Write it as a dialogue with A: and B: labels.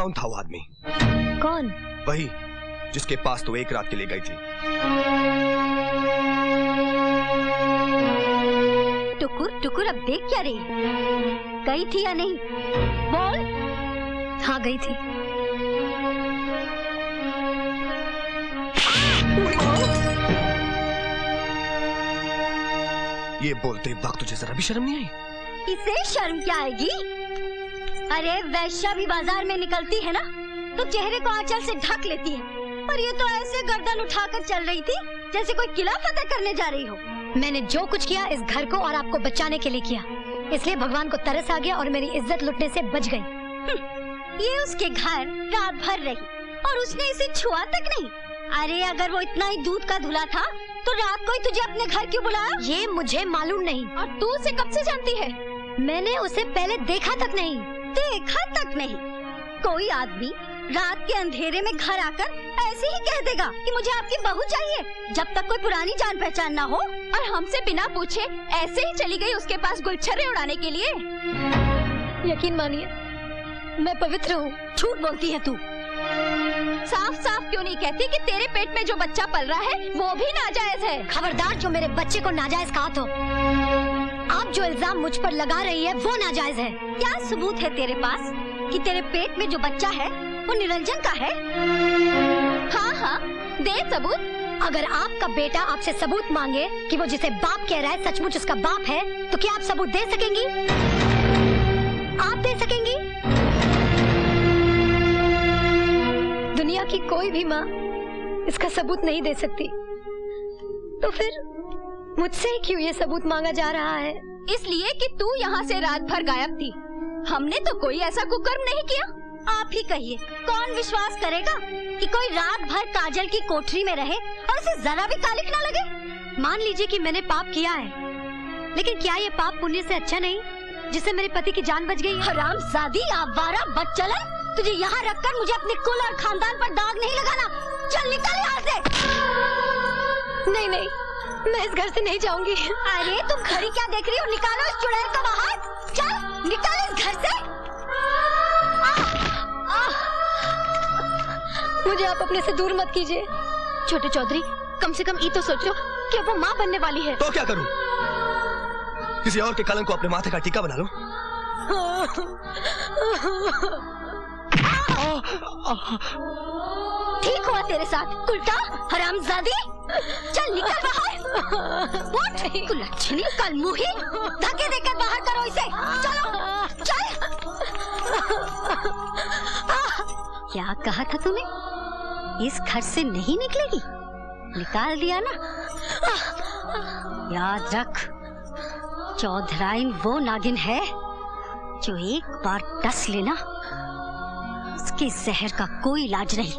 A: कौन था वो आदमी?
B: कौन?
A: वही जिसके पास तो एक रात के लिए गई थी।
B: टुकुर टुकुर अब देख क्या रही? गई थी या नहीं? बोल। हाँ गई थी।
A: ये बोलते वक्त तुझे जरा भी शर्म नहीं आई?
B: इसे शर्म क्या आएगी? अरे वैश्या भी बाजार में निकलती है ना तो चेहरे को आंचल से ढक लेती है, पर ये तो ऐसे गर्दन उठाकर चल रही थी जैसे कोई किला फतेह करने जा रही हो। मैंने जो कुछ किया इस घर को और आपको बचाने के लिए किया, इसलिए भगवान को तरस आ गया और मेरी इज्जत लुटने से बच गई। ये उसके घर रात भर रही और उसने इसे छुआ तक नहीं। अरे अगर वो इतना ही दूध का धुला था तो रात को ही तुझे अपने घर क्यों बुलाया? ये मुझे मालूम नहीं। और तू उसे कब से जानती है? मैंने उसे पहले देखा तक नहीं। देखा तक नहीं? कोई आदमी रात के अंधेरे में घर आकर ऐसे ही कह देगा कि मुझे आपकी बहू चाहिए, जब तक कोई पुरानी जान पहचान ना हो? और हमसे बिना पूछे ऐसे ही चली गई उसके पास गुलछर्रे उड़ाने के लिए? यकीन मानिए मैं पवित्र हूँ। झूठ बोलती है तू। साफ साफ क्यों नहीं कहती कि तेरे पेट में जो बच्चा पल रहा है वो भी नाजायज है? खबरदार जो मेरे बच्चे को नाजायज कहा तो। आप जो इल्जाम मुझ पर लगा रही है वो नाजायज है। क्या सबूत है तेरे पास कि तेरे पेट में जो बच्चा है वो निरंजन का है? हाँ हाँ दे सबूत। अगर आपका बेटा आपसे सबूत मांगे कि वो जिसे बाप कह रहा है सचमुच उसका बाप है, तो क्या आप सबूत दे सकेंगी? आप दे सकेंगी? दुनिया की कोई भी माँ इसका सबूत नहीं दे सकती, तो फिर मुझसे क्यों ये सबूत मांगा जा रहा है? इसलिए कि तू यहाँ से रात भर गायब थी। हमने तो कोई ऐसा कुकर्म नहीं किया। आप ही कहिए, कौन विश्वास करेगा कि कोई रात भर काजल की कोठरी में रहे और उसे जरा भी कालिक न लगे? मान लीजिए कि मैंने पाप किया है, लेकिन क्या ये पाप पुण्य से अच्छा नहीं जिससे मेरे पति की जान बच गई? हरामजादी, आवारा, बदचलन, तुझे यहाँ रखकर मुझे अपने कुल और खानदान पर दाग नहीं लगाना। चल निकल यहाँ से। नहीं नहीं, मैं इस घर से नहीं जाऊंगी। अरे तुम घड़ी क्या देख रही हो? निकालो इस चुड़ैल को बाहर। चल निकल इस घर से। मुझे आप अपने से दूर मत कीजिए। छोटे चौधरी, कम से कम ये तो सोचो कि वो माँ बनने वाली है।
A: तो क्या करूं? किसी और के कलंक को अपने माथे का टीका बना लूं?
B: ठीक हुआ तेरे साथ, उल्टा हरामजादी। चल निकल बाहर। उठ कुलच्छनी, कल मुही, धक्के देकर बाहर करो इसे। चलो चल। क्या कहा था तूने? इस घर से नहीं निकलेगी? निकाल दिया ना? याद रख, चौधराइन वो नागिन है जो एक बार डस लेना उसके जहर का कोई इलाज नहीं।